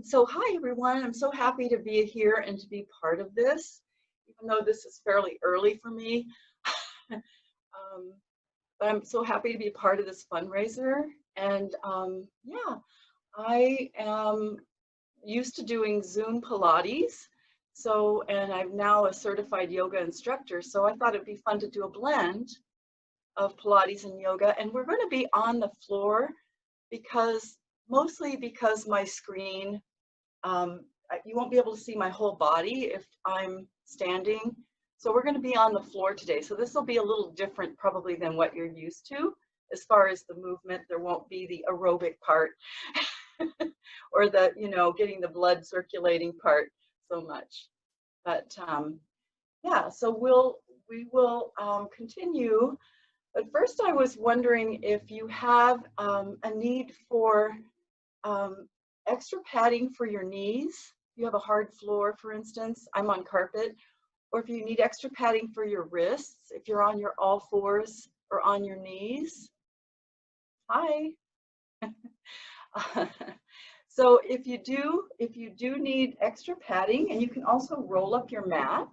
So hi everyone, I'm so happy to be here and to be part of this, even though this is fairly early for me. um, but I'm so happy to be part of this fundraiser. And yeah, I am used to doing Zoom Pilates. So, and I'm now a certified yoga instructor. So I thought it'd be fun to do a blend of Pilates and yoga. And we're going to be on the floor mostly because my screen you won't be able to see my whole body if I'm standing. So we're going to be on the floor today. So this will be a little different probably than what you're used to. As far as the movement, there won't be the aerobic part or the, getting the blood circulating part so much. But yeah, so we will continue. But first I was wondering if you have a need for um, extra padding for your knees. If you have a hard floor, for instance, I'm on carpet, or if you need extra padding for your wrists, if you're on your all fours or on your knees. Hi. So if you do need extra padding, and you can also roll up your mat,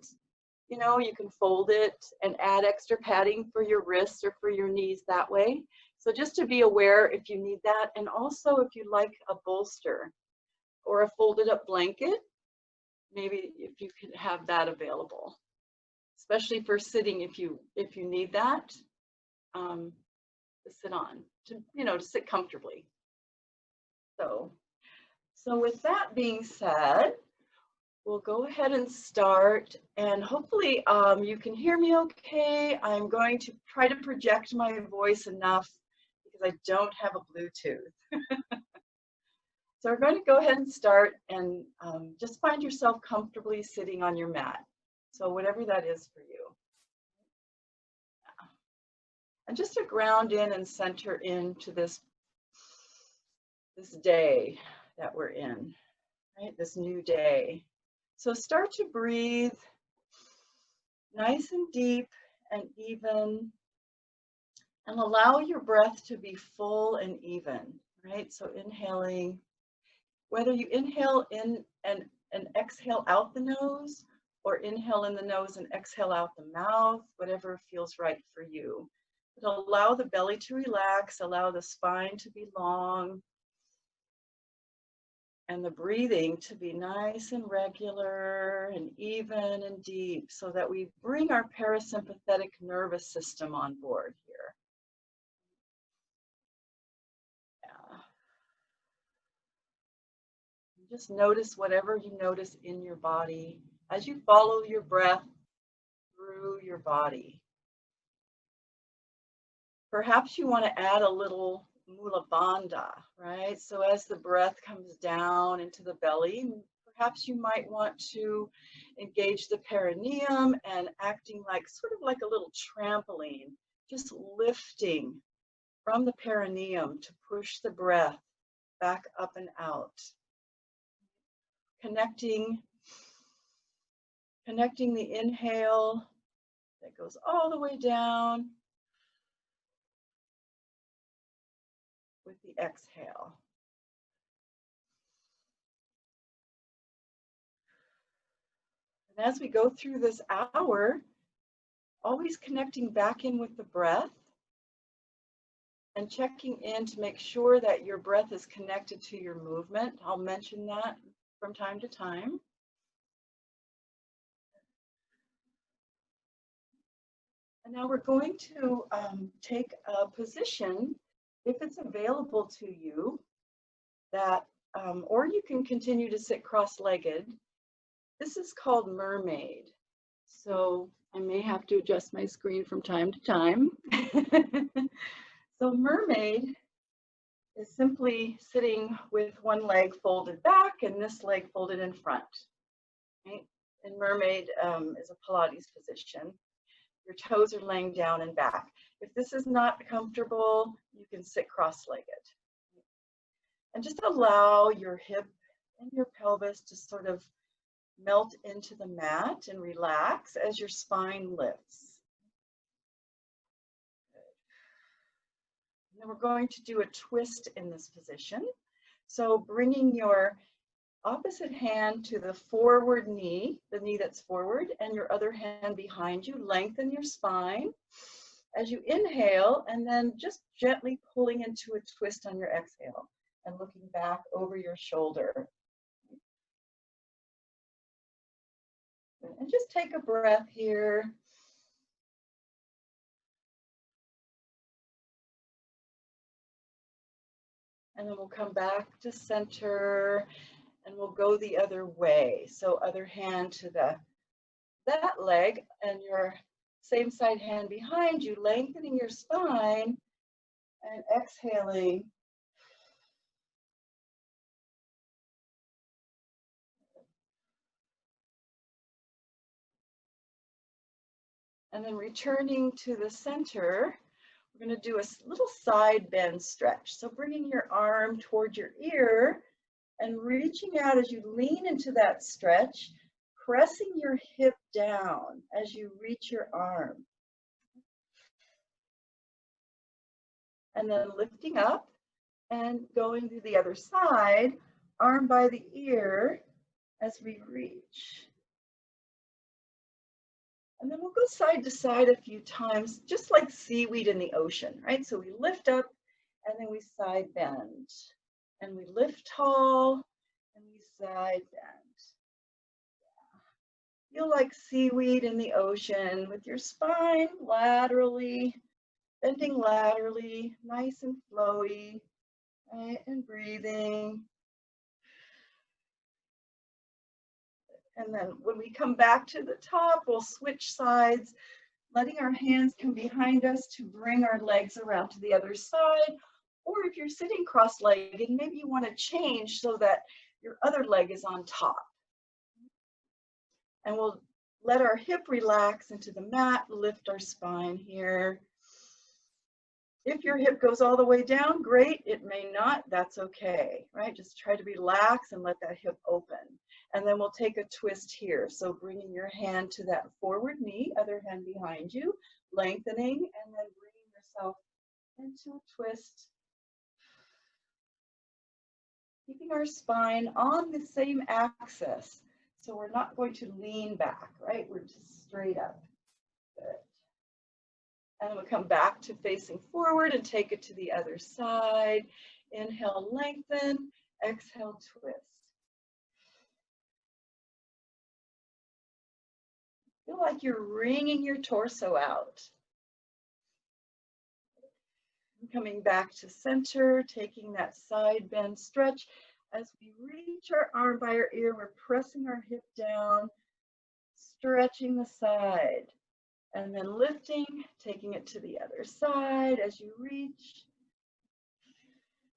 you can fold it and add extra padding for your wrists or for your knees that way. So just to be aware if you need that, and also if you like a bolster or a folded up blanket, maybe if you could have that available, especially for sitting if you need that to sit on, to sit comfortably. So with that being said, we'll go ahead and start, and hopefully you can hear me okay. I'm going to try to project my voice enough because I don't have a Bluetooth. So we're going to go ahead and start, and just find yourself comfortably sitting on your mat. So whatever that is for you. And just to ground in and center into this day that we're in, right? This new day. So start to breathe nice and deep and even, and allow your breath to be full and even, right? So inhaling, whether you inhale in and exhale out the nose, or inhale in the nose and exhale out the mouth, whatever feels right for you. But allow the belly to relax, allow the spine to be long, and the breathing to be nice and regular and even and deep, so that we bring our parasympathetic nervous system on board here. Yeah. Just notice whatever you notice in your body as you follow your breath through your body. Perhaps you want to add a little mula bandha, right? So as the breath comes down into the belly, perhaps you might want to engage the perineum and acting like sort of like a little trampoline, just lifting from the perineum to push the breath back up and out. Connecting the inhale that goes all the way down with the exhale. And as we go through this hour, always connecting back in with the breath and checking in to make sure that your breath is connected to your movement. I'll mention that from time to time. And now we're going to take a position, if it's available to you, that, or you can continue to sit cross-legged. This is called mermaid. So I may have to adjust my screen from time to time. So mermaid is simply sitting with one leg folded back and this leg folded in front. Right? And mermaid is a Pilates position. Your toes are laying down and back. If this is not comfortable, you can sit cross-legged. And just allow your hip and your pelvis to sort of melt into the mat and relax as your spine lifts. And then we're going to do a twist in this position. So bringing your opposite hand to the forward knee, the knee that's forward, and your other hand behind you. Lengthen your spine as you inhale, and then just gently pulling into a twist on your exhale and looking back over your shoulder. And just take a breath here. And then we'll come back to center and we'll go the other way. So other hand to that leg and your same side hand behind you, lengthening your spine and exhaling. And then returning to the center, we're going to do a little side bend stretch. So bringing your arm toward your ear and reaching out as you lean into that stretch, pressing your hip down as you reach your arm. And then lifting up and going to the other side, arm by the ear as we reach. And then we'll go side to side a few times, just like seaweed in the ocean, right? So we lift up and then we side bend. And we lift tall and we side bend. Yeah. Feel like seaweed in the ocean with your spine laterally, bending laterally, nice and flowy, right? And breathing. And then when we come back to the top, we'll switch sides, letting our hands come behind us to bring our legs around to the other side. Or if you're sitting cross-legged, maybe you want to change so that your other leg is on top. And we'll let our hip relax into the mat, lift our spine here. If your hip goes all the way down, great. It may not, that's okay, right? Just try to relax and let that hip open. And then we'll take a twist here. So bringing your hand to that forward knee, other hand behind you, lengthening, and then bringing yourself into a twist. Keeping our spine on the same axis. So we're not going to lean back, right? We're just straight up. Good. And then we'll come back to facing forward and take it to the other side. Inhale, lengthen. Exhale, twist. Feel like you're wringing your torso out. Coming back to center, taking that side bend stretch. As we reach our arm by our ear, we're pressing our hip down, stretching the side. And then lifting, taking it to the other side as you reach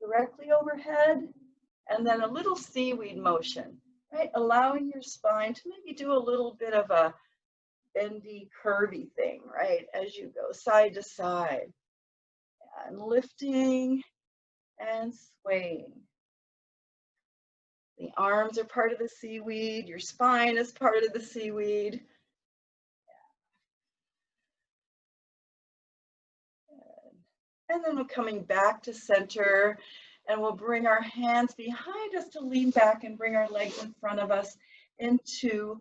directly overhead. And then a little seaweed motion, right? Allowing your spine to maybe do a little bit of a bendy, curvy thing, right? As you go side to side. And lifting and swaying. The arms are part of the seaweed. Your spine is part of the seaweed. And then we're coming back to center, and we'll bring our hands behind us to lean back and bring our legs in front of us into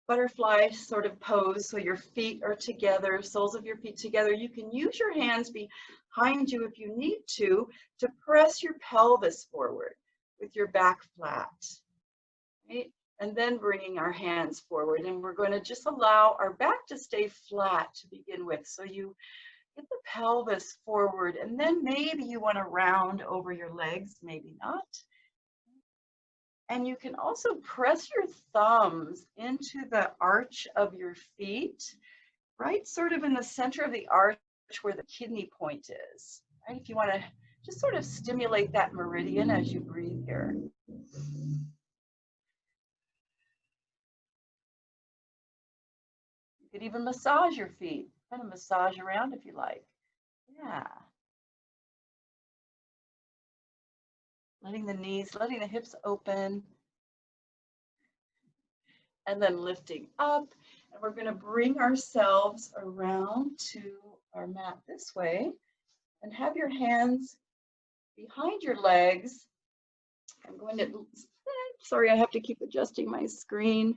butterfly sort of pose. So your feet are together, soles of your feet together. You can use your hands behind you if you need to press your pelvis forward with your back flat, right? And then bringing our hands forward, and we're going to just allow our back to stay flat to begin with. So you get the pelvis forward, and then maybe you want to round over your legs, maybe not. And you can also press your thumbs into the arch of your feet, right? Sort of in the center of the arch where the kidney point is, right? If you want to just sort of stimulate that meridian as you breathe here. You could even massage your feet, kind of massage around if you like. Yeah. Letting the knees, letting the hips open. And then lifting up. And we're going to bring ourselves around to our mat this way. And have your hands behind your legs. I'm going to, sorry, I have to keep adjusting my screen.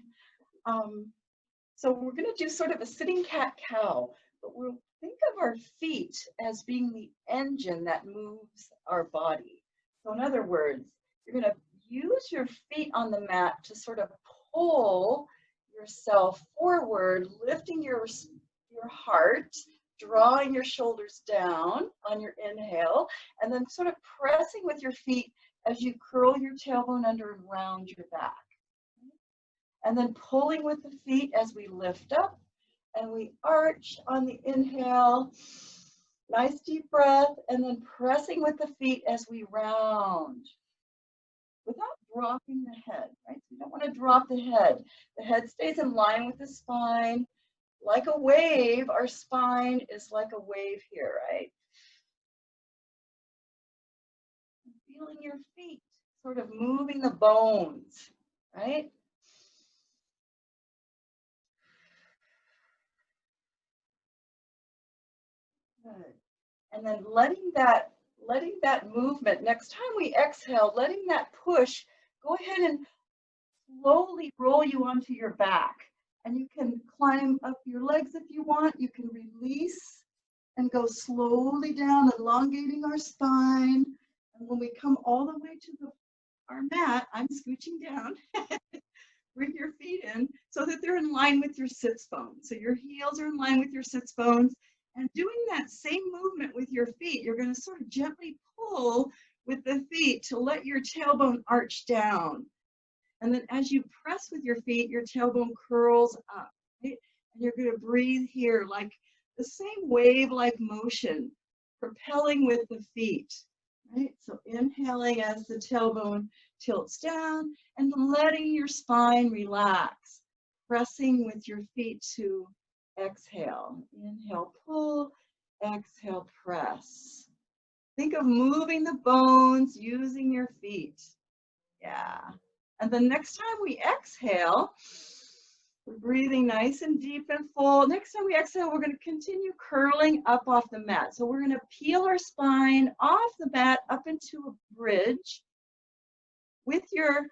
So we're going to do sort of a sitting cat-cow, but we'll think of our feet as being the engine that moves our body. So in other words, you're going to use your feet on the mat to sort of pull yourself forward, lifting your heart, drawing your shoulders down on your inhale, and then sort of pressing with your feet as you curl your tailbone under and round your back. And then pulling with the feet as we lift up and we arch on the inhale. Nice deep breath, and then pressing with the feet as we round without dropping the head, right? So you don't want to drop the head. The head stays in line with the spine. Like a wave, our spine is like a wave here, right? Feeling your feet, sort of moving the bones, right? Good. And then letting that movement, next time we exhale, letting that push, go ahead and slowly roll you onto your back. And you can climb up your legs if you want. You can release and go slowly down, elongating our spine. And when we come all the way to our mat, I'm scooching down. Bring your feet in so that they're in line with your sits bones. So your heels are in line with your sits bones. And doing that same movement with your feet, you're going to sort of gently pull with the feet to let your tailbone arch down. And then as you press with your feet, your tailbone curls up, right? And you're going to breathe here like the same wave-like motion, propelling with the feet, right? So inhaling as the tailbone tilts down and letting your spine relax, pressing with your feet to exhale. Inhale, pull, exhale, press. Think of moving the bones using your feet. Yeah. And the next time we exhale, we're breathing nice and deep and full. Next time we exhale, we're going to continue curling up off the mat. So we're going to peel our spine off the mat up into a bridge with your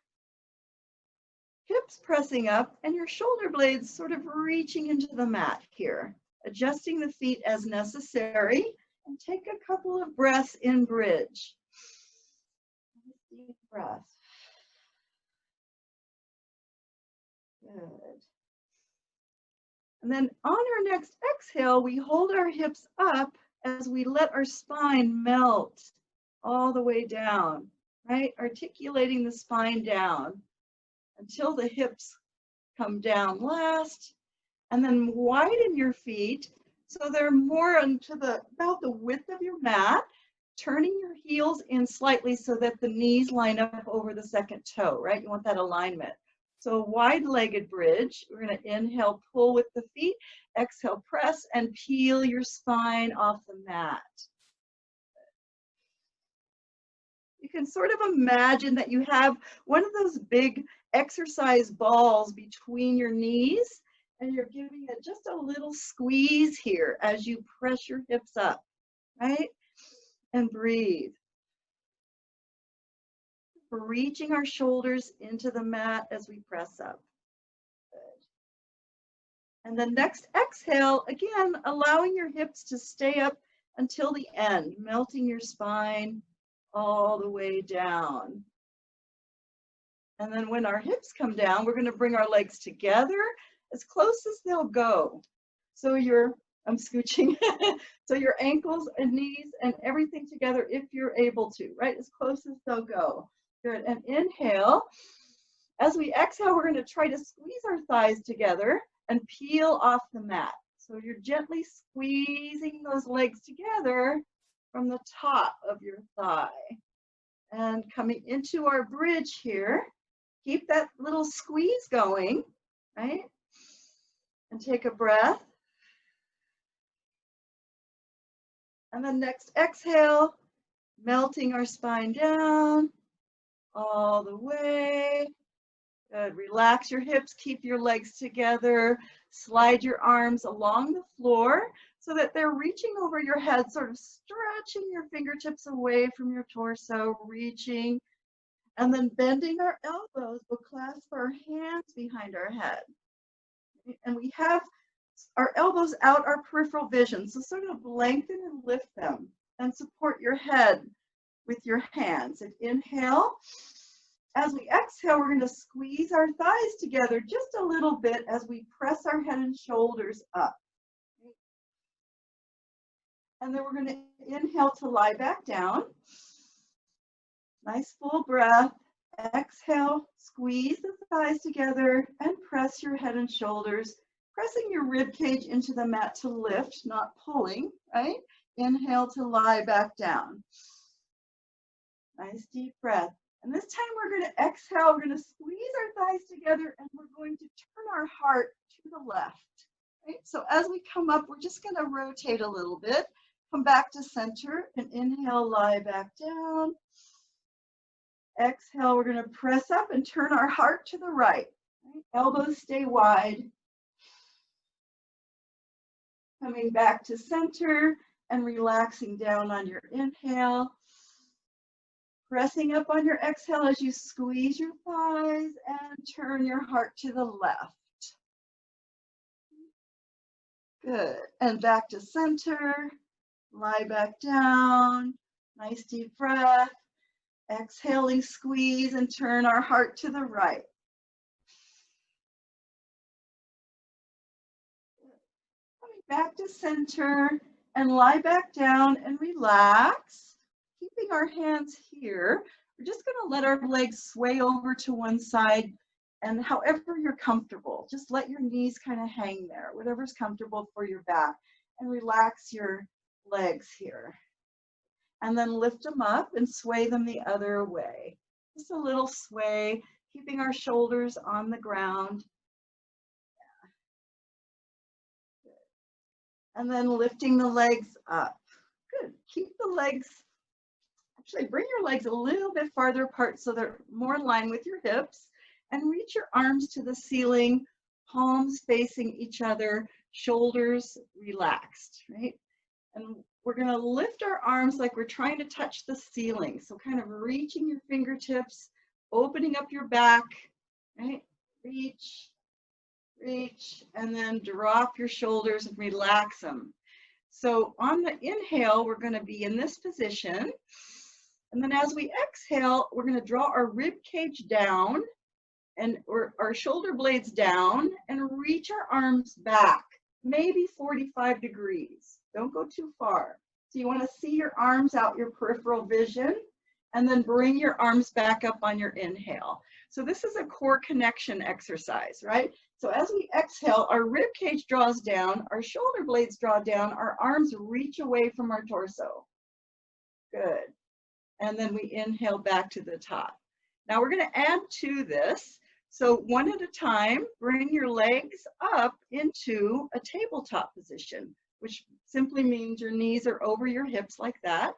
hips pressing up and your shoulder blades sort of reaching into the mat here, adjusting the feet as necessary, and take a couple of breaths in bridge. Deep breath. Good. And then on our next exhale, we hold our hips up as we let our spine melt all the way down, right? Articulating the spine down until the hips come down last. And then widen your feet so they're more into about the width of your mat, turning your heels in slightly so that the knees line up over the second toe, right? You want that alignment. So wide-legged bridge. We're going to inhale, pull with the feet, exhale, press, and peel your spine off the mat. You can sort of imagine that you have one of those big exercise balls between your knees, and you're giving it just a little squeeze here as you press your hips up, right? And breathe. We're reaching our shoulders into the mat as we press up. Good. And the next exhale, again, allowing your hips to stay up until the end, melting your spine all the way down. And then when our hips come down, we're going to bring our legs together as close as they'll go. So I'm scooching. So your ankles and knees and everything together if you're able to, right? As close as they'll go. Good. And inhale. As we exhale, we're going to try to squeeze our thighs together and peel off the mat. So you're gently squeezing those legs together from the top of your thigh. And coming into our bridge here, keep that little squeeze going, right? And take a breath. And then next exhale, melting our spine down all the way. Good. Relax your hips, keep your legs together, slide your arms along the floor so that they're reaching over your head, sort of stretching your fingertips away from your torso, reaching. And then bending our elbows, we'll clasp our hands behind our head. And we have our elbows out our peripheral vision. So sort of lengthen and lift them and support your head with your hands. And inhale. As we exhale, we're going to squeeze our thighs together just a little bit as we press our head and shoulders up. And then we're going to inhale to lie back down. Nice full breath. Exhale, squeeze the thighs together and press your head and shoulders, pressing your rib cage into the mat to lift, not pulling, right? Inhale to lie back down. Nice deep breath. And this time we're going to exhale, we're going to squeeze our thighs together and we're going to turn our heart to the left. Right? So as we come up, we're just going to rotate a little bit, come back to center and inhale, lie back down. Exhale, we're going to press up and turn our heart to the right. Right? Elbows stay wide. Coming back to center and relaxing down on your inhale. Pressing up on your exhale as you squeeze your thighs and turn your heart to the left. Good. And back to center. Lie back down. Nice deep breath. Exhaling, squeeze and turn our heart to the right. Coming back to center and lie back down and relax. Keeping our hands here, we're just going to let our legs sway over to one side and however you're comfortable, just let your knees kind of hang there, whatever's comfortable for your back, and relax your legs here. And then lift them up and sway them the other way. Just a little sway, keeping our shoulders on the ground. Yeah. And then lifting the legs up. Good. Keep the legs, actually bring your legs a little bit farther apart so they're more in line with your hips. And reach your arms to the ceiling, palms facing each other, shoulders relaxed, right? And we're going to lift our arms like we're trying to touch the ceiling. So kind of reaching your fingertips, opening up your back, right? Reach, reach, and then drop your shoulders and relax them. So on the inhale, we're going to be in this position. And then as we exhale, we're going to draw our rib cage down and our shoulder blades down and reach our arms back, maybe 45 degrees. Don't go too far. So you want to see your arms out your peripheral vision and then bring your arms back up on your inhale. So this is a core connection exercise, right? So as we exhale, our rib cage draws down, our shoulder blades draw down, our arms reach away from our torso. Good. And then we inhale back to the top. Now we're going to add to this. So one at a time, bring your legs up into a tabletop position, which simply means your knees are over your hips like that,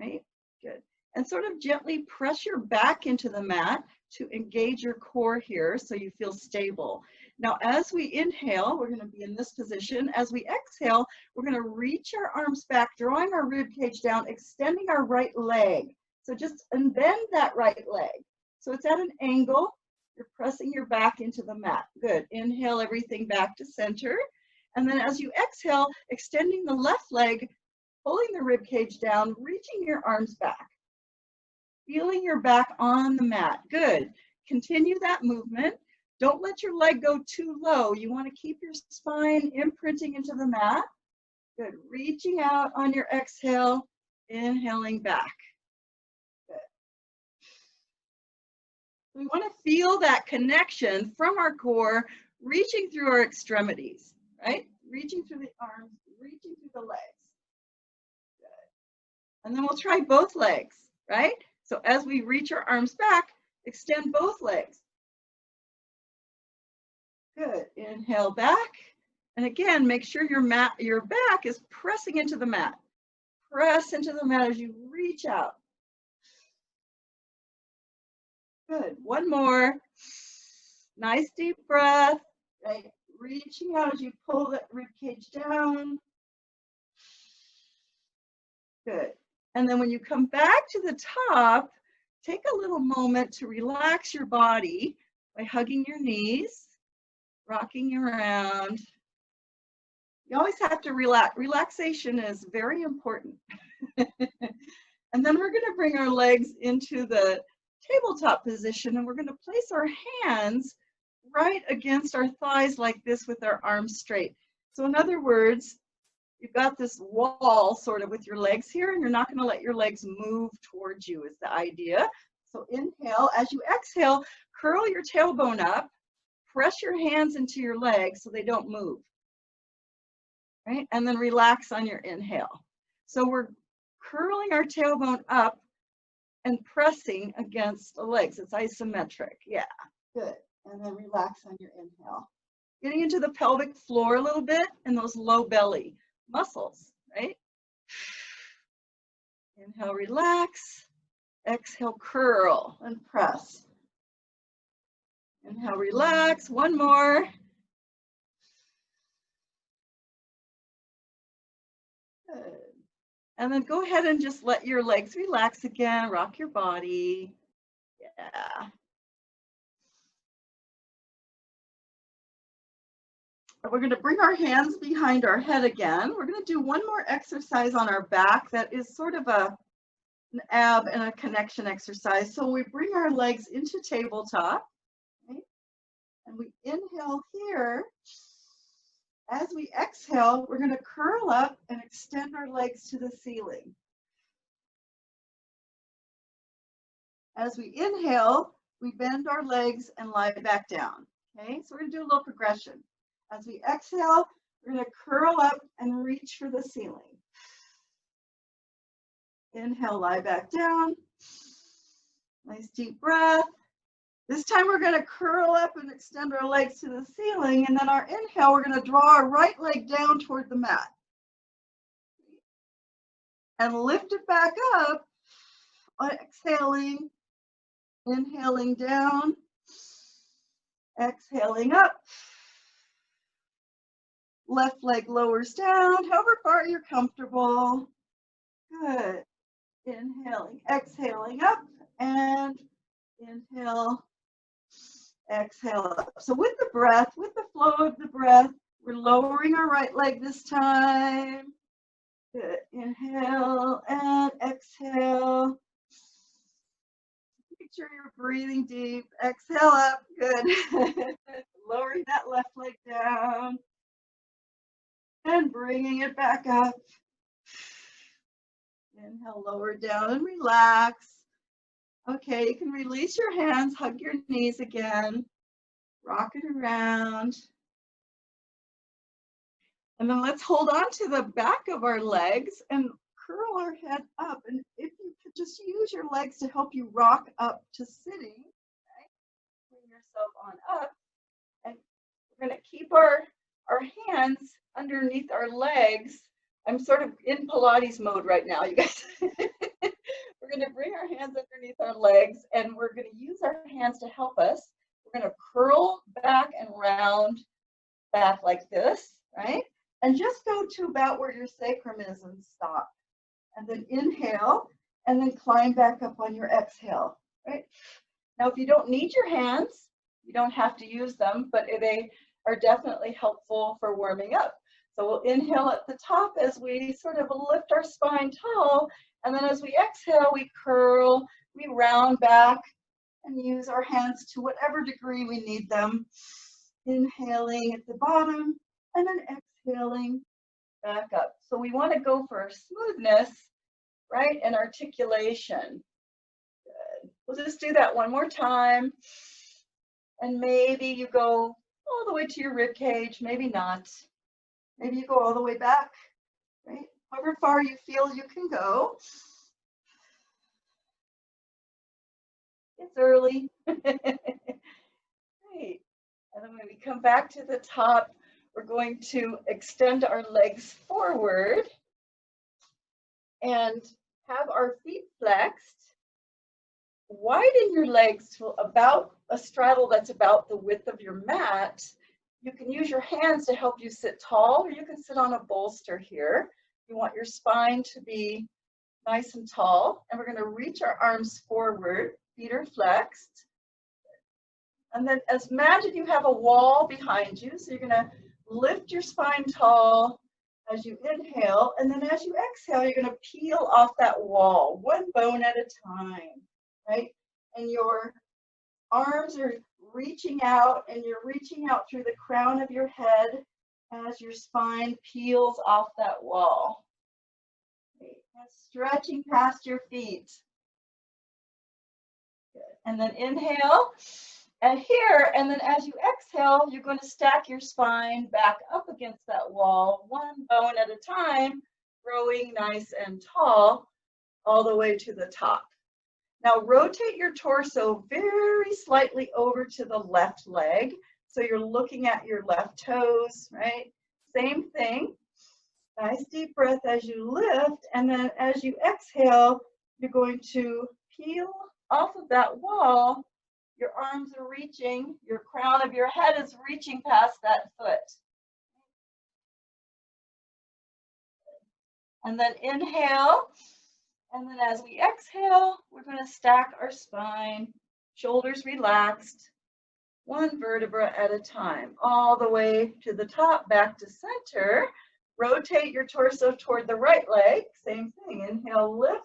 right? Good. And sort of gently press your back into the mat to engage your core here so you feel stable. Now, as we inhale, we're going to be in this position. As we exhale, we're going to reach our arms back, drawing our rib cage down, extending our right leg. So just bend that right leg. So it's at an angle. You're pressing your back into the mat. Good. Inhale everything back to center. And then as you exhale, extending the left leg, pulling the rib cage down, reaching your arms back. Feeling your back on the mat. Good. Continue that movement. Don't let your leg go too low. You want to keep your spine imprinting into the mat. Good. Reaching out on your exhale, inhaling back. Good. We want to feel that connection from our core, reaching through our extremities, right? Reaching through the arms, reaching through the legs. Good. And then we'll try both legs, right? So as we reach our arms back, extend both legs. Good. Inhale back. And again, make sure your back is pressing into the mat. Press into the mat as you reach out. Good. One more. Nice deep breath. Right. Reaching out as you pull that rib cage down. Good. And then when you come back to the top, take a little moment to relax your body by hugging your knees, rocking around. You always have to relax. Relaxation is very important. And then we're going to bring our legs into the tabletop position, and we're going to place our hands right against our thighs like this with our arms straight. So in other words, you've got this wall sort of with your legs here, and you're not going to let your legs move towards you is the idea. So inhale. As you exhale, curl your tailbone up, press your hands into your legs so they don't move. Right? And then relax on your inhale. So we're curling our tailbone up and pressing against the legs. It's isometric. Yeah, good. And then relax on your inhale. Getting into the pelvic floor a little bit and those low belly muscles, right? Inhale, relax. Exhale, curl and press. Inhale, relax. One more. Good. And then go ahead and just let your legs relax again. Rock your body. Yeah. We're going to bring our hands behind our head again. We're going to do one more exercise on our back that is sort of an ab and a connection exercise. So we bring our legs into tabletop, right? And we inhale here. As we exhale, we're going to curl up and extend our legs to the ceiling. As we inhale, we bend our legs and lie back down. Okay, so we're going to do a little progression. As we exhale, we're going to curl up and reach for the ceiling. Inhale, lie back down. Nice deep breath. This time we're going to curl up and extend our legs to the ceiling, and then our inhale, we're going to draw our right leg down toward the mat. And lift it back up, exhaling, inhaling down, exhaling up. Left leg lowers down, however far you're comfortable. Good. Inhaling, exhaling up, and inhale, exhale up. So with the breath, with the flow of the breath, we're lowering our right leg this time. Good. Inhale and exhale. Make sure you're breathing deep. Exhale up. Good. Lowering that left leg down. And bringing it back up. Inhale, lower down and relax. Okay, you can release your hands, hug your knees again, rock it around. And then let's hold on to the back of our legs and curl our head up. And if you could just use your legs to help you rock up to sitting, okay? Bring yourself on up. And we're going to keep our hands underneath our legs. I'm sort of in Pilates mode right now, you guys. We're going to bring our hands underneath our legs, and we're going to use our hands to help us. We're going to curl back and round back like this, right? And just go to about where your sacrum is and stop. And then inhale, and then climb back up on your exhale, right? Now, if you don't need your hands, you don't have to use them, but they are definitely helpful for warming up. So we'll inhale at the top as we sort of lift our spine tall, and then as we exhale, we curl, we round back, and use our hands to whatever degree we need them. Inhaling at the bottom, and then exhaling back up. So we want to go for smoothness, right, and articulation. Good. We'll just do that one more time. And maybe you go all the way to your rib cage, maybe not. Maybe you go all the way back, right? However far you feel you can go. It's early. Great. And then when we come back to the top, we're going to extend our legs forward and have our feet flexed. Widen your legs to about a straddle that's about the width of your mat. You can use your hands to help you sit tall, or you can sit on a bolster here. You want your spine to be nice and tall. And we're going to reach our arms forward, feet are flexed. And then imagine you have a wall behind you. So you're going to lift your spine tall as you inhale. And then as you exhale, you're going to peel off that wall, one bone at a time, right? And your arms are reaching out, and you're reaching out through the crown of your head as your spine peels off that wall. Okay. And stretching past your feet. Good. And then inhale. And here, and then as you exhale, you're going to stack your spine back up against that wall, one bone at a time, growing nice and tall all the way to the top. Now rotate your torso very slightly over to the left leg. So you're looking at your left toes, right? Same thing. Nice deep breath as you lift, and then as you exhale, you're going to peel off of that wall. Your arms are reaching, your crown of your head is reaching past that foot. And then inhale, and then as we exhale, we're going to stack our spine, shoulders relaxed, one vertebra at a time, all the way to the top, back to center. Rotate your torso toward the right leg, same thing. Inhale, lift,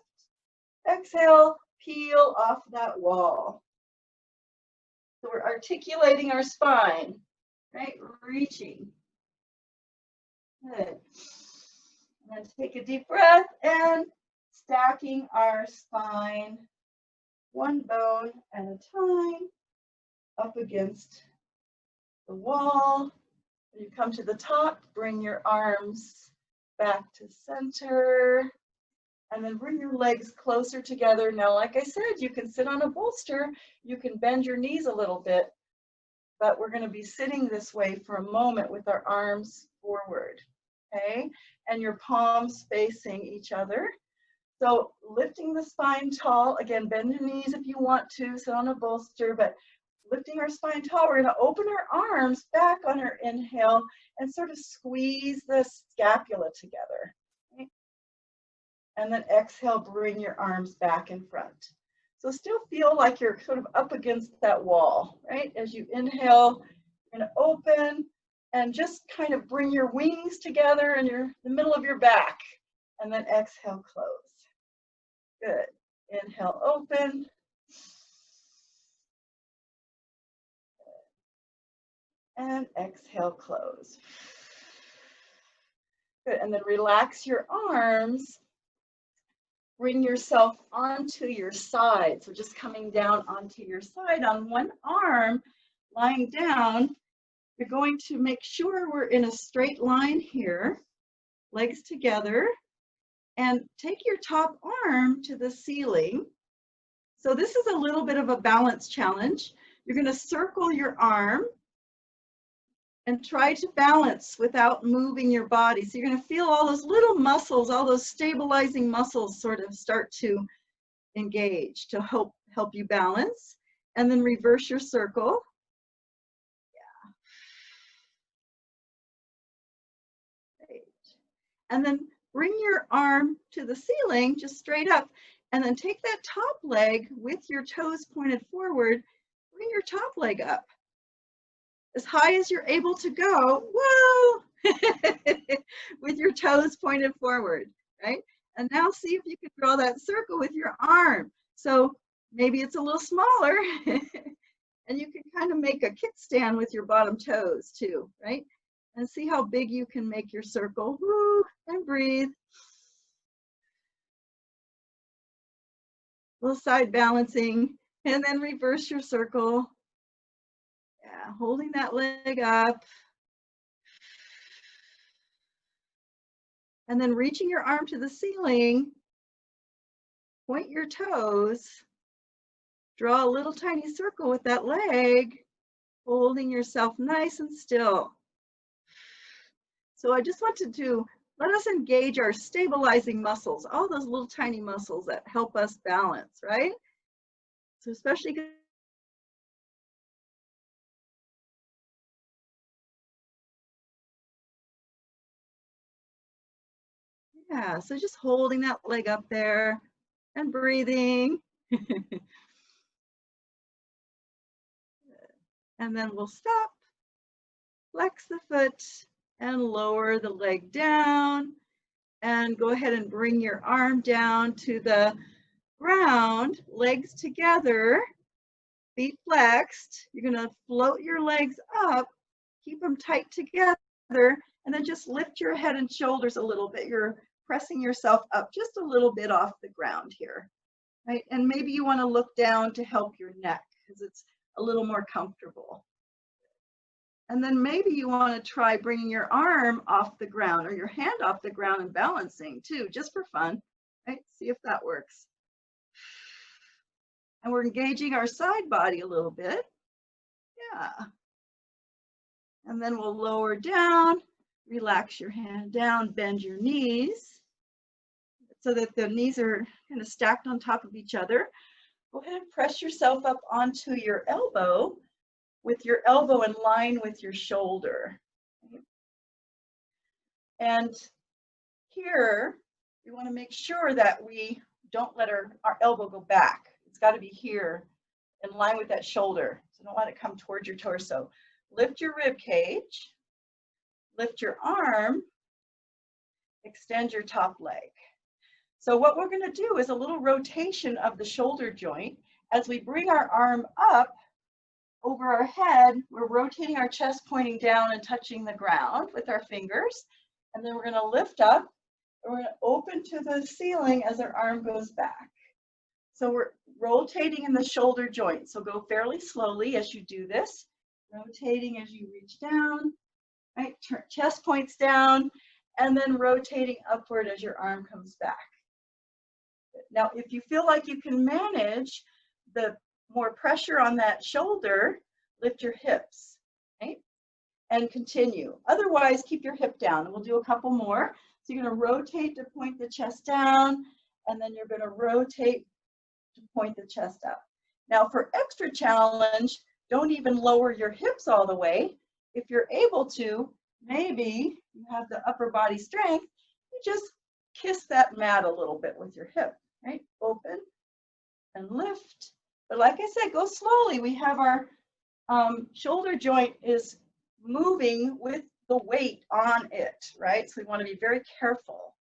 exhale, peel off that wall. So we're articulating our spine, right? Reaching. Good. And then take a deep breath and stacking our spine, one bone at a time, up against the wall. When you come to the top, bring your arms back to center. And then bring your legs closer together. Now, like I said, you can sit on a bolster. You can bend your knees a little bit. But we're going to be sitting this way for a moment with our arms forward. Okay? And your palms facing each other. So lifting the spine tall. Again, bend your knees if you want to. Sit on a bolster. But lifting our spine tall, we're going to open our arms back on our inhale and sort of squeeze the scapula together. Okay? And then exhale, bring your arms back in front. So still feel like you're sort of up against that wall, right? As you inhale, you're going to open and just kind of bring your wings together in the middle of your back. And then exhale, close. Good. Inhale, open. And exhale, close. Good. And then relax your arms. Bring yourself onto your side. So just coming down onto your side on one arm, lying down. You're going to make sure we're in a straight line here, legs together, and take your top arm to the ceiling. So this is a little bit of a balance challenge. You're going to circle your arm and try to balance without moving your body. So you're going to feel all those little muscles, all those stabilizing muscles sort of start to engage to help you balance. And then reverse your circle. Yeah. Great. And then bring your arm to the ceiling, just straight up. And then take that top leg with your toes pointed forward. Bring your top leg up as high as you're able to go, whoa, with your toes pointed forward, right? And now see if you can draw that circle with your arm. So maybe it's a little smaller, and you can kind of make a kickstand with your bottom toes too, right? And see how big you can make your circle, woo, and breathe. A little side balancing, and then reverse your circle. Yeah, holding that leg up. And then reaching your arm to the ceiling, point your toes, draw a little tiny circle with that leg, holding yourself nice and still. So I just wanted to let us engage our stabilizing muscles, all those little tiny muscles that help us balance, right? So especially Yeah, so just holding that leg up there and breathing. And then we'll stop, flex the foot, and lower the leg down. And go ahead and bring your arm down to the ground, legs together, feet flexed. You're going to float your legs up, keep them tight together, and then just lift your head and shoulders a little bit. You're pressing yourself up just a little bit off the ground here, right? And maybe you want to look down to help your neck because it's a little more comfortable. And then maybe you want to try bringing your arm off the ground or your hand off the ground and balancing too, just for fun, right? See if that works. And we're engaging our side body a little bit. Yeah. And then we'll lower down, relax your hand down, bend your knees so that the knees are kind of stacked on top of each other. Go ahead and press yourself up onto your elbow with your elbow in line with your shoulder. And here, we want to make sure that we don't let our elbow go back. It's got to be here in line with that shoulder. So don't let it come towards your torso. Lift your rib cage, lift your arm, extend your top leg. So what we're going to do is a little rotation of the shoulder joint. As we bring our arm up over our head, we're rotating our chest pointing down and touching the ground with our fingers. And then we're going to lift up and we're going to open to the ceiling as our arm goes back. So we're rotating in the shoulder joint. So go fairly slowly as you do this, rotating as you reach down, right? Chest points down, and then rotating upward as your arm comes back. Now, if you feel like you can manage the more pressure on that shoulder, lift your hips, right? And continue. Otherwise, keep your hip down. And we'll do a couple more. So you're going to rotate to point the chest down, and then you're going to rotate to point the chest up. Now, for extra challenge, don't even lower your hips all the way. If you're able to, maybe you have the upper body strength, you just kiss that mat a little bit with your hip, right? Open and lift. But like I said, go slowly. We have our shoulder joint is moving with the weight on it, right? So we want to be very careful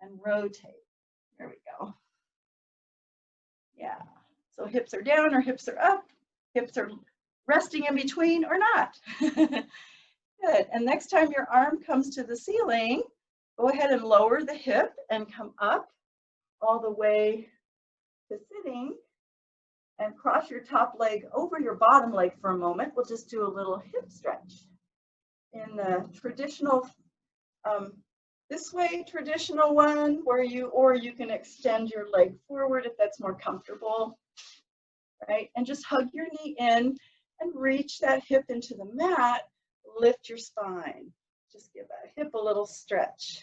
and rotate. There we go. Yeah. So hips are down or hips are up. Hips are resting in between or not. Good. And next time your arm comes to the ceiling, go ahead and lower the hip and come up all the way to sitting. And cross your top leg over your bottom leg for a moment. We'll just do a little hip stretch. In the traditional, this way, traditional one, or you can extend your leg forward if that's more comfortable, right? And just hug your knee in and reach that hip into the mat. Lift your spine. Just give that hip a little stretch.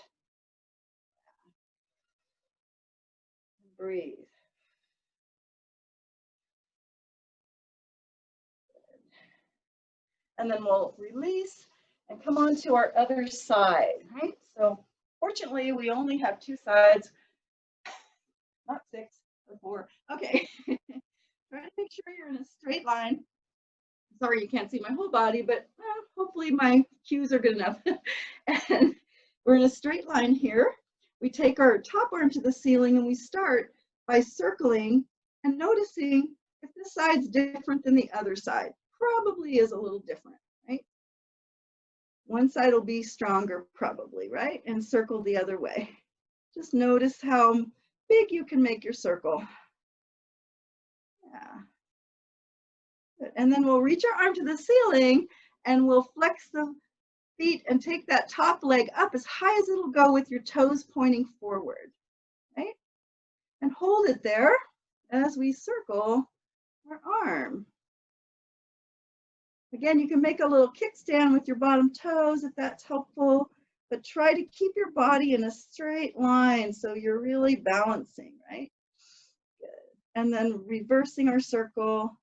Breathe. And then we'll release and come on to our other side, right? So fortunately, we only have two sides, not 6 or 4. Okay, try to make sure you're in a straight line. Sorry, you can't see my whole body, but hopefully my cues are good enough. And we're in a straight line here. We take our top arm to the ceiling and we start by circling and noticing if this side's different than the other side. Probably is a little different, right? One side will be stronger probably, right? And circle the other way. Just notice how big you can make your circle. Yeah. Good. And then we'll reach our arm to the ceiling and we'll flex the feet and take that top leg up as high as it'll go with your toes pointing forward, right? And hold it there as we circle our arm. Again, you can make a little kickstand with your bottom toes if that's helpful, but try to keep your body in a straight line so you're really balancing, right? Good. And then reversing our circle.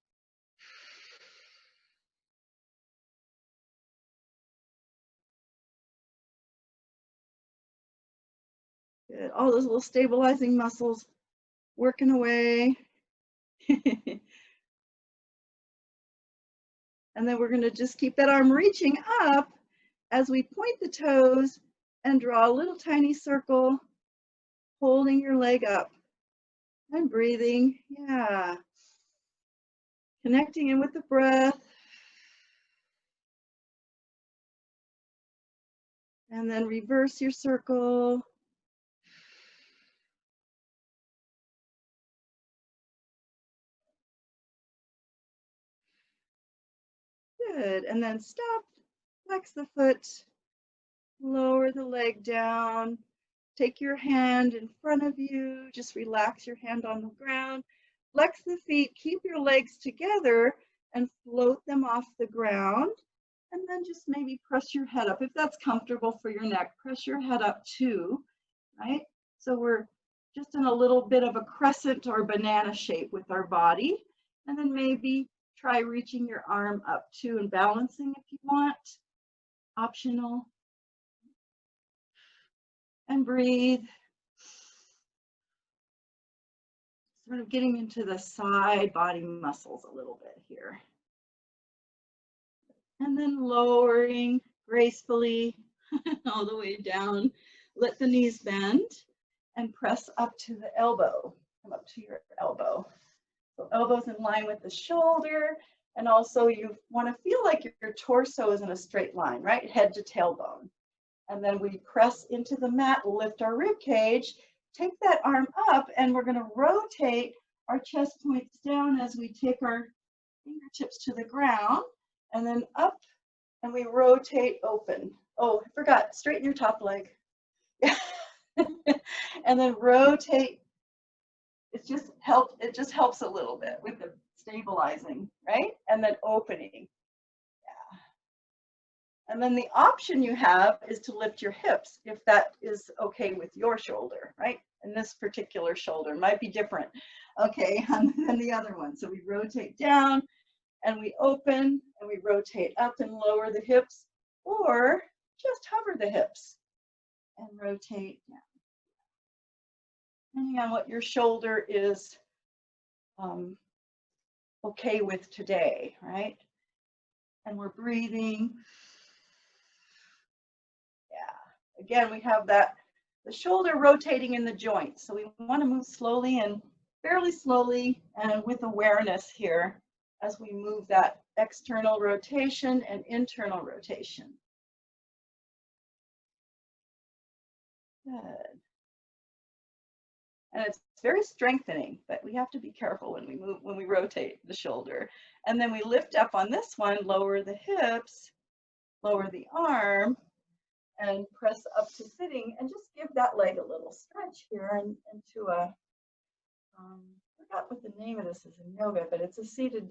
Good. All those little stabilizing muscles working away. And then we're going to just keep that arm reaching up as we point the toes and draw a little tiny circle, holding your leg up and breathing. Yeah. Connecting in with the breath. And then reverse your circle. Good. And then stop, flex the foot, lower the leg down. Take your hand in front of you. Just relax your hand on the ground. Flex the feet, keep your legs together and float them off the ground. And then just maybe press your head up. If that's comfortable for your neck, press your head up too, right? So we're just in a little bit of a crescent or banana shape with our body. And then maybe try reaching your arm up too and balancing if you want, optional. And breathe. Sort of getting into the side body muscles a little bit here. And then lowering gracefully all the way down. Let the knees bend and press up to the elbow. Come up to your elbow. So elbows in line with the shoulder. And also you want to feel like your torso is in a straight line, right? Head to tailbone. And then we press into the mat, lift our rib cage, take that arm up, and we're going to rotate our chest points down as we take our fingertips to the ground, and then up, and we rotate open. Oh, I forgot, straighten your top leg. And then rotate. It just helps a little bit with the stabilizing, right? And then opening. And then the option you have is to lift your hips if that is okay with your shoulder, right? And this particular shoulder might be different, okay, than the other one. So we rotate down and we open and we rotate up and lower the hips, or just hover the hips and rotate down. Depending on what your shoulder is okay with today, right? And we're breathing. Again, we have that, the shoulder rotating in the joint. So we want to move slowly and fairly slowly and with awareness here as we move that external rotation and internal rotation. Good. And it's very strengthening, but we have to be careful when we move, when we rotate the shoulder. And then we lift up on this one, lower the hips, lower the arm, and press up to sitting, and just give that leg a little stretch here and into a, I forgot what the name of this is in yoga, but it's a seated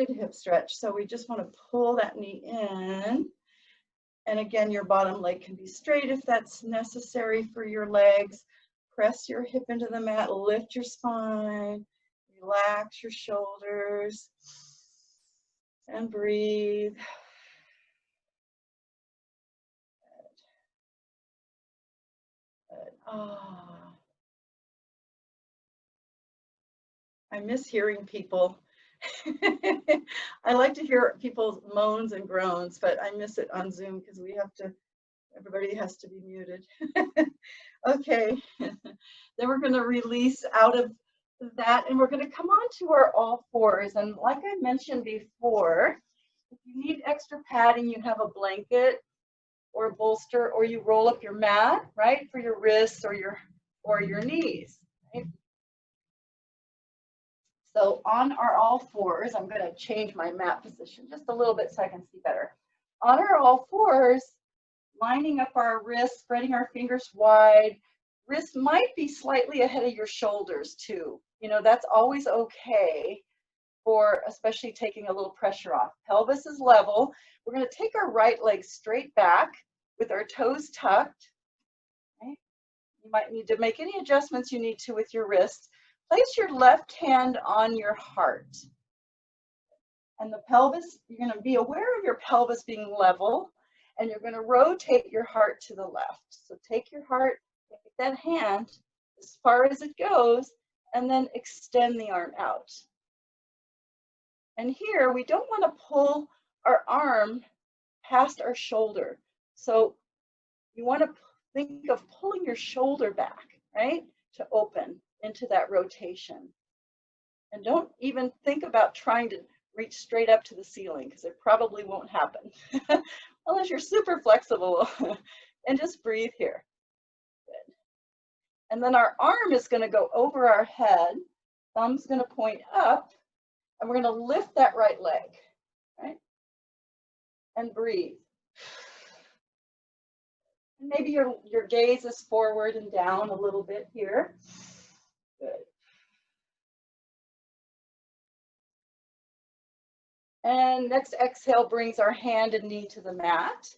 hip stretch. So we just want to pull that knee in. And again, your bottom leg can be straight if that's necessary for your legs. Press your hip into the mat, lift your spine, relax your shoulders, and breathe. Oh, I miss hearing people. I like to hear people's moans and groans, but I miss it on Zoom because we have to, everybody has to be muted. Okay, then we're going to release out of that, and we're going to come on to our all fours. And like I mentioned before, if you need extra padding, you have a blanket or a bolster, or you roll up your mat, right, for your wrists or your knees, right? So on our all fours, I'm going to change my mat position just a little bit so I can see better. On our all fours, lining up our wrists, spreading our fingers wide. Wrists might be slightly ahead of your shoulders too. You know, that's always okay for especially taking a little pressure off. Pelvis is level. We're going to take our right leg straight back with our toes tucked. Right? You might need to make any adjustments you need to with your wrists. Place your left hand on your heart. And the pelvis, you're going to be aware of your pelvis being level, and you're going to rotate your heart to the left. So take your heart, take take that hand as far as it goes and then extend the arm out. And here we don't want to pull our arm past our shoulder. So you want to think of pulling your shoulder back, right? To open into that rotation. And don't even think about trying to reach straight up to the ceiling because it probably won't happen unless you're super flexible. And just breathe here. Good. And then our arm is going to go over our head. Thumb's going to point up, and we're going to lift that right leg, right? And breathe. Maybe your gaze is forward and down a little bit here. Good. And next exhale brings our hand and knee to the mat.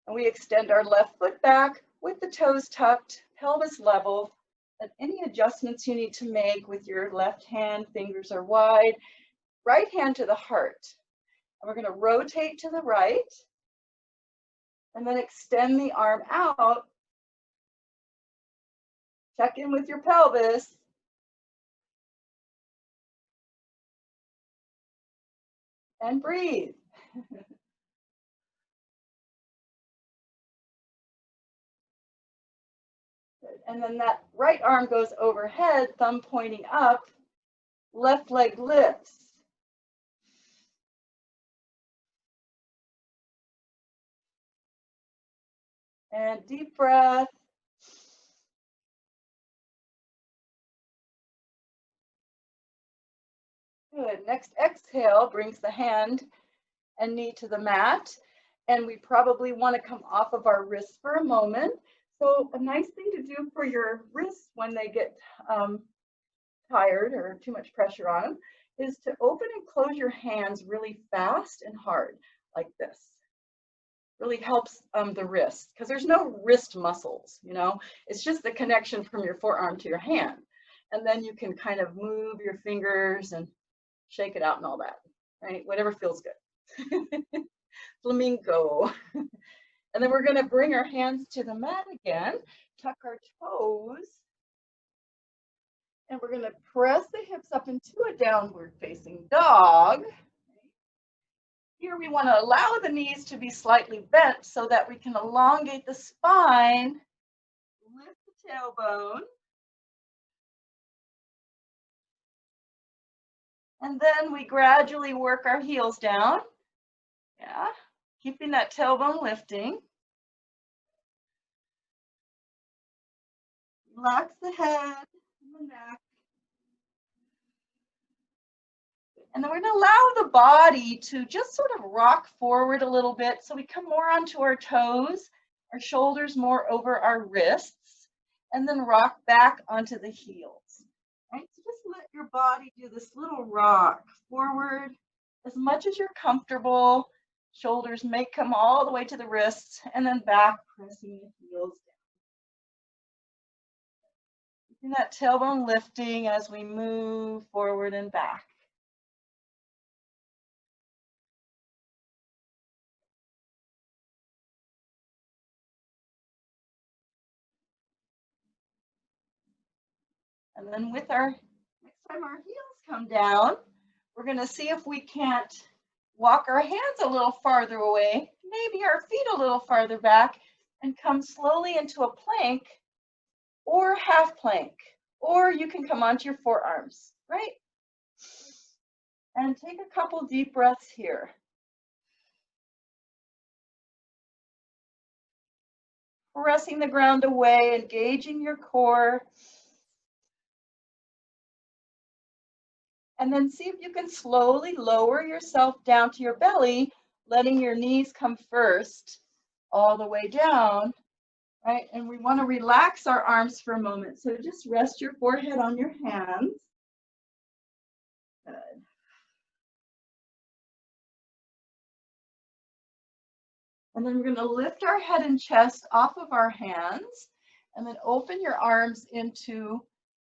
And we extend our left foot back with the toes tucked, pelvis level. And any adjustments you need to make with your left hand, fingers are wide. Right hand to the heart. And we're going to rotate to the right. And then extend the arm out. Check in with your pelvis. And breathe. Good. And then that right arm goes overhead, thumb pointing up, left leg lifts. And deep breath. Good. Next exhale brings the hand and knee to the mat. And we probably want to come off of our wrists for a moment. So a nice thing to do for your wrists when they get tired or too much pressure on them is to open and close your hands really fast and hard like this. Really helps the wrist because there's no wrist muscles, you know, it's just the connection from your forearm to your hand. And then you can kind of move your fingers and shake it out and all that, right? Whatever feels good. Flamingo. And then we're going to bring our hands to the mat again, tuck our toes. And we're going to press the hips up into a downward facing dog. Here we want to allow the knees to be slightly bent so that we can elongate the spine, lift the tailbone. And then we gradually work our heels down. Yeah, keeping that tailbone lifting. Relax the head and the neck. And then we're going to allow the body to just sort of rock forward a little bit so we come more onto our toes, our shoulders more over our wrists, and then rock back onto the heels. Right? So just let your body do this little rock forward as much as you're comfortable. Shoulders may come all the way to the wrists and then back, pressing the heels down. Keeping that tailbone lifting as we move forward and back. And then with our, next time our heels come down, we're going to see if we can't walk our hands a little farther away, maybe our feet a little farther back, and come slowly into a plank or half plank, or you can come onto your forearms, right? And take a couple deep breaths here. Pressing the ground away, engaging your core. And then see if you can slowly lower yourself down to your belly, letting your knees come first, all the way down, right? And we want to relax our arms for a moment. So just rest your forehead on your hands. Good. And then we're going to lift our head and chest off of our hands, and then open your arms into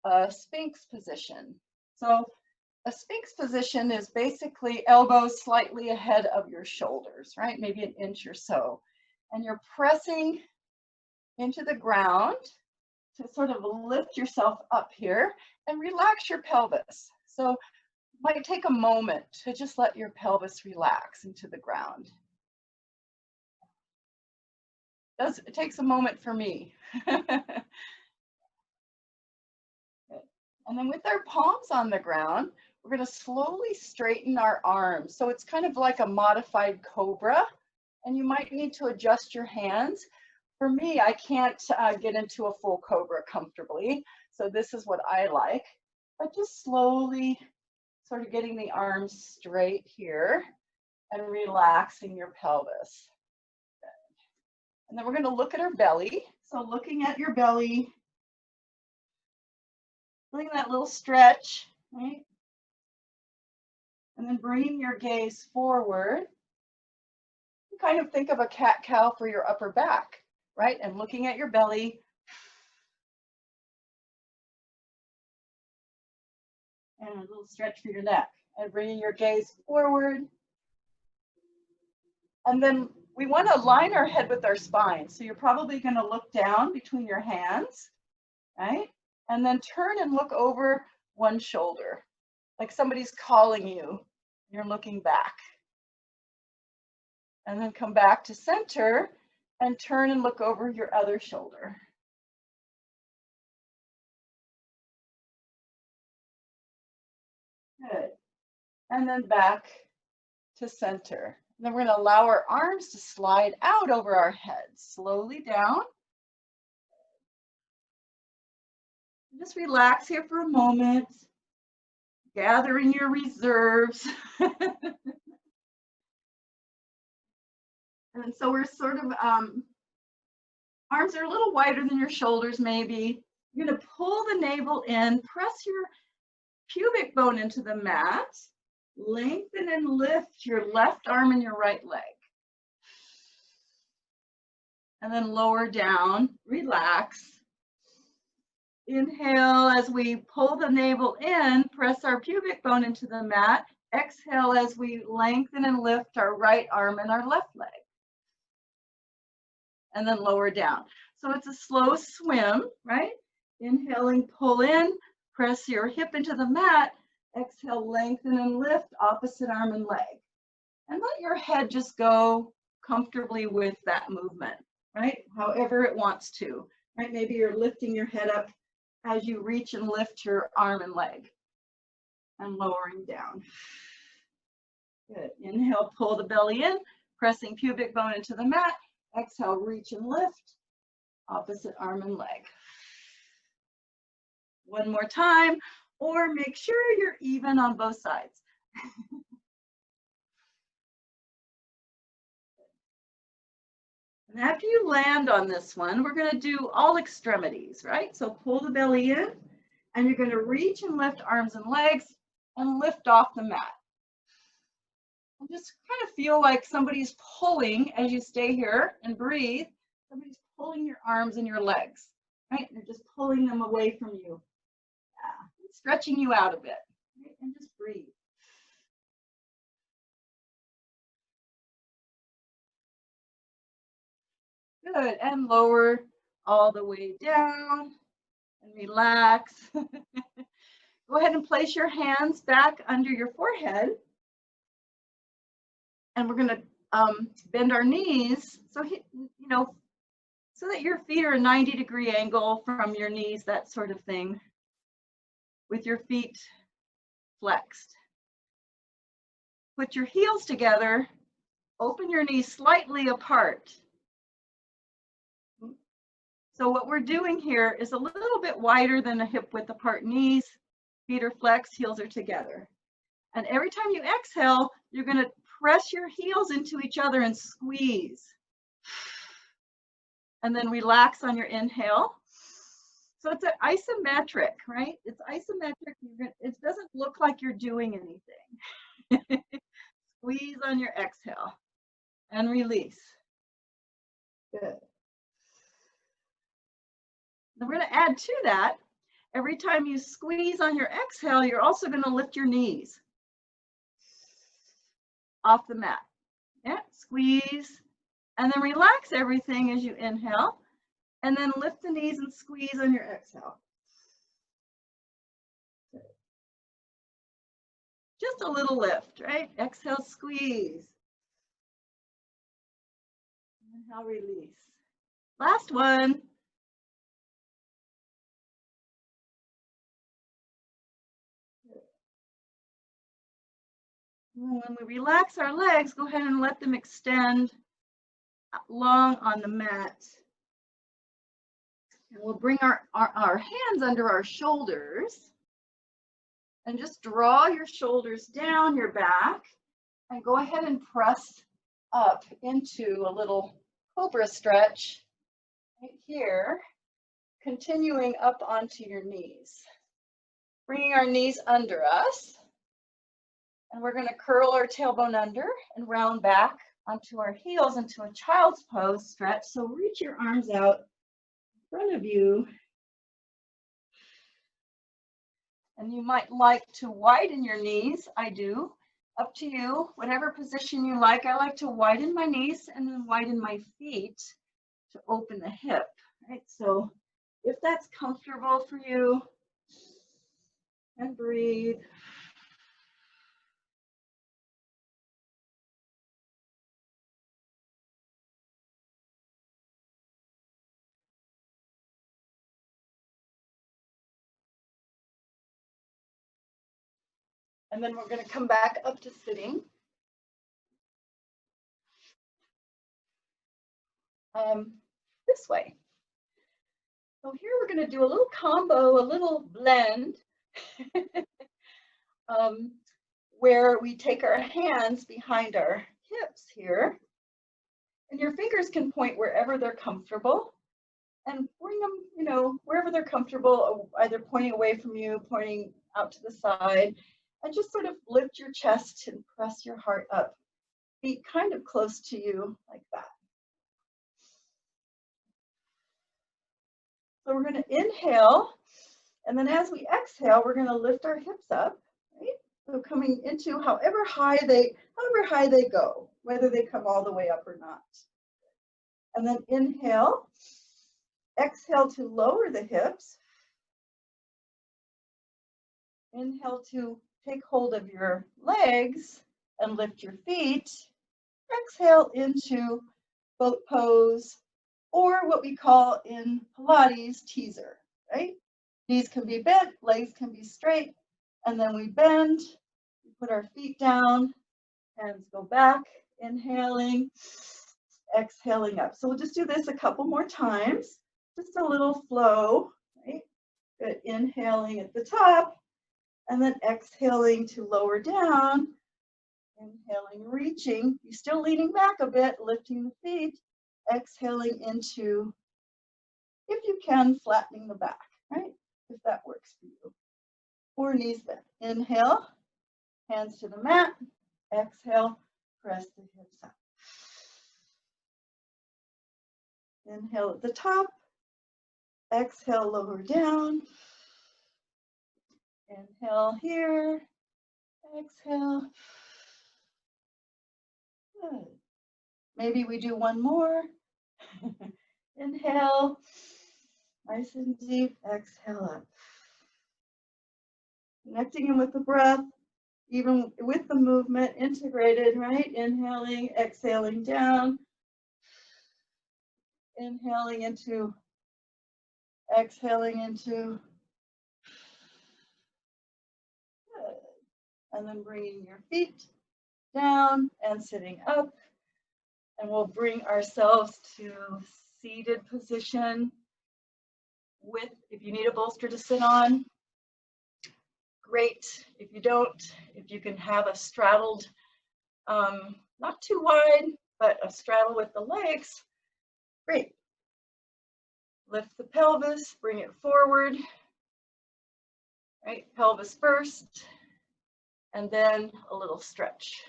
a Sphinx position. So a Sphinx position is basically elbows slightly ahead of your shoulders, right? Maybe an inch or so. And you're pressing into the ground to sort of lift yourself up here and relax your pelvis. So it might take a moment to just let your pelvis relax into the ground. It takes a moment for me. And then with our palms on the ground, we're going to slowly straighten our arms. So it's kind of like a modified cobra, and you might need to adjust your hands. For me, I can't get into a full cobra comfortably, so this is what I like. But just slowly sort of getting the arms straight here and relaxing your pelvis. And then we're going to look at our belly. So looking at your belly, feeling that little stretch, right? And then bringing your gaze forward. You kind of think of a cat-cow for your upper back, right? And looking at your belly. And a little stretch for your neck. And bringing your gaze forward. And then we want to align our head with our spine. So you're probably going to look down between your hands, right? And then turn and look over one shoulder, like somebody's calling you. You're looking back. And then come back to center and turn and look over your other shoulder. Good. And then back to center. And then we're going to allow our arms to slide out over our heads, slowly down. Just relax here for a moment, gathering your reserves. And so we're sort of, arms are a little wider than your shoulders maybe. You're going to pull the navel in, press your pubic bone into the mat, lengthen and lift your left arm and your right leg. And then lower down, relax. Inhale as we pull the navel in, press our pubic bone into the mat. Exhale as we lengthen and lift our right arm and our left leg. And then lower down. So it's a slow swim, right? Inhaling, pull in, press your hip into the mat. Exhale, lengthen and lift opposite arm and leg. And let your head just go comfortably with that movement, right? However it wants to, right? Maybe you're lifting your head up as you reach and lift your arm and leg and lowering down. Good. Inhale, pull the belly in, pressing pubic bone into the mat. Exhale, reach and lift, opposite arm and leg. One more time, or make sure you're even on both sides. And after you land on this one, we're going to do all extremities, right? So pull the belly in, and you're going to reach and lift arms and legs and lift off the mat. And just kind of feel like somebody's pulling as you stay here and breathe. Somebody's pulling your arms and your legs, right? They're just pulling them away from you. Yeah. Stretching you out a bit, right? And just breathe. Good, and lower all the way down and relax. Go ahead and place your hands back under your forehead. And we're going to bend our knees so, so that your feet are a 90-degree angle from your knees, that sort of thing, with your feet flexed. Put your heels together, open your knees slightly apart. So what we're doing here is a little bit wider than a hip width apart knees. Feet are flexed, heels are together. And every time you exhale, you're going to press your heels into each other and squeeze. And then relax on your inhale. So it's isometric, right? It's isometric. It doesn't look like you're doing anything. Squeeze on your exhale and release. Good. Then we're going to add to that. Every time you squeeze on your exhale, you're also going to lift your knees off the mat. Yeah, squeeze, and then relax everything as you inhale, And then lift the knees and squeeze on your exhale. Just a little lift, right? Exhale, squeeze. Inhale, release. Last one. When we relax our legs, go ahead and let them extend long on the mat. And we'll bring our hands under our shoulders and just draw your shoulders down your back and go ahead and press up into a little cobra stretch right here, continuing up onto your knees. Bringing our knees under us. And we're going to curl our tailbone under and round back onto our heels into a child's pose stretch. So reach your arms out in front of you. And you might like to widen your knees. I do. Up to you. Whatever position you like. I like to widen my knees and then widen my feet to open the hip. Right? So if that's comfortable for you, and breathe. And then we're going to come back up to sitting. This way. So here we're going to do a little combo, a little blend, where we take our hands behind our hips here, and your fingers can point wherever they're comfortable, and bring them, you know, wherever they're comfortable, either pointing away from you, pointing out to the side, and just sort of lift your chest and press your heart up. Feet kind of close to you like that. So we're going to inhale, and then as we exhale, we're going to lift our hips up, right? So coming into however high they go, whether they come all the way up or not. And then inhale, exhale to lower the hips. Inhale to take hold of your legs and lift your feet. Exhale into boat pose, or what we call in Pilates, teaser, right? Knees can be bent, legs can be straight, and then we bend, we put our feet down, hands go back, inhaling, exhaling up. So we'll just do this a couple more times, just a little flow, right? Good. Inhaling at the top, and then exhaling to lower down, inhaling, reaching, you're still leaning back a bit, lifting the feet, exhaling into, if you can, flattening the back, right? If that works for you. Or knees bent. Inhale, hands to the mat. Exhale, press the hips up. Inhale at the top. Exhale, lower down. Inhale here. Exhale. Good. Maybe we do one more. Inhale. Nice and deep. Exhale up. Connecting in with the breath, even with the movement, integrated, right? Inhaling, exhaling down. Inhaling into, exhaling into. Good. And then bringing your feet down and sitting up. And we'll bring ourselves to seated position with, if you need a bolster to sit on, great. If you don't, if you can have a straddled, not too wide, but a straddle with the legs, great. Lift the pelvis, bring it forward, right? Pelvis first, and then a little stretch.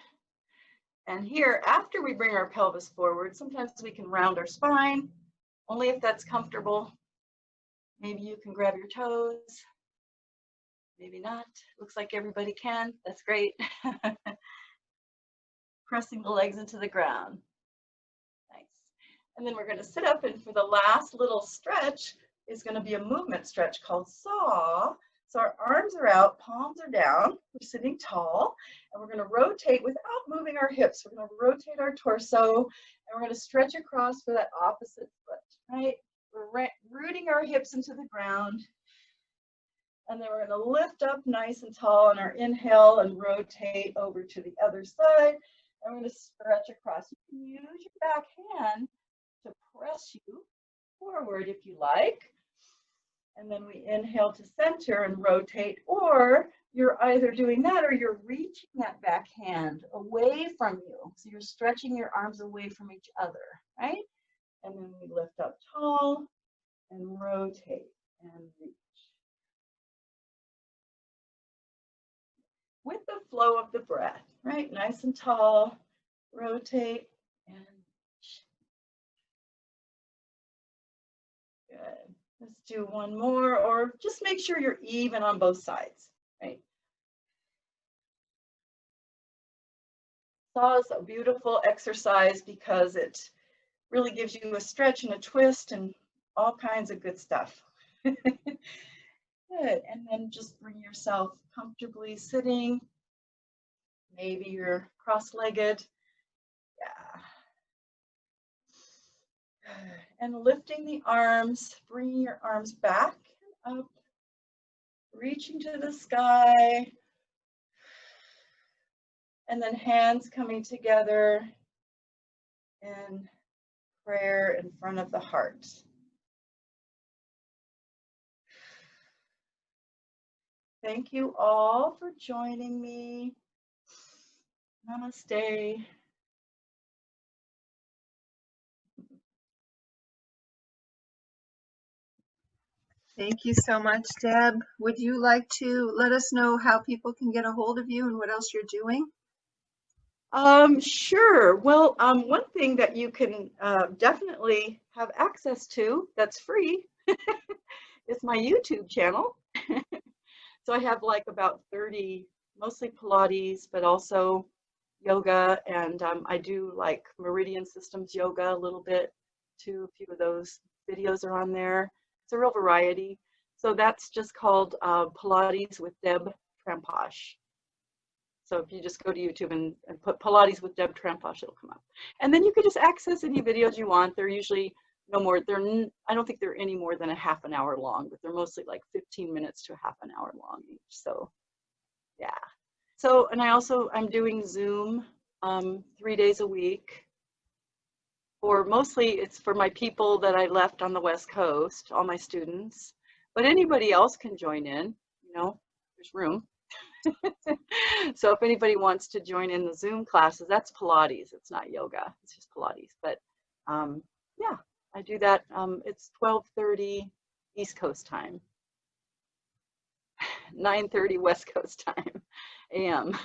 And here, after we bring our pelvis forward, sometimes we can round our spine, only if that's comfortable. Maybe you can grab your toes. Maybe not. Looks like everybody can. That's great. Pressing the legs into the ground. Nice. And then we're going to sit up, and for the last little stretch is going to be a movement stretch called saw. So our arms are out, palms are down, we're sitting tall, and we're going to rotate without moving our hips. We're going to rotate our torso, and we're going to stretch across for that opposite foot, right? We're rooting our hips into the ground, and then we're going to lift up nice and tall on our inhale and rotate over to the other side, and we're going to stretch across. You can use your back hand to press you forward if you like. And then we inhale to center and rotate, or you're either doing that or you're reaching that back hand away from you. So you're stretching your arms away from each other, right? And then we lift up tall and rotate and reach. With the flow of the breath, right? Nice and tall, rotate and reach. Good. Let's do one more, or just make sure you're even on both sides, right? Saw is a beautiful exercise because it really gives you a stretch and a twist and all kinds of good stuff. Good. And then just bring yourself comfortably sitting. Maybe you're cross-legged. Yeah. And lifting the arms, bringing your arms back and up, reaching to the sky, and then hands coming together in prayer in front of the heart. Thank you all for joining me. Namaste. Thank you so much, Deb. Would you like to let us know how people can get a hold of you and what else you're doing? Sure. Well, one thing that you can definitely have access to that's free is my YouTube channel. So I have like about 30, mostly Pilates, but also yoga, and I do like meridian systems yoga a little bit too. A few of those videos are on there. It's a real variety. So that's just called Pilates with Deb Tramposh. So if you just go to YouTube and put Pilates with Deb Tramposh, it'll come up. And then you can just access any videos you want. They're usually no more, I don't think they're any more than a half an hour long, but they're mostly like 15 minutes to a half an hour long each. So yeah. So, and I'm doing Zoom 3 days a week. Or mostly it's for my people that I left on the West Coast, all my students. But anybody else can join in, you know, there's room. So if anybody wants to join in the Zoom classes, that's Pilates. It's not yoga, it's just Pilates. But yeah, I do that. It's 12:30 East Coast time, 9:30 West Coast time, AM.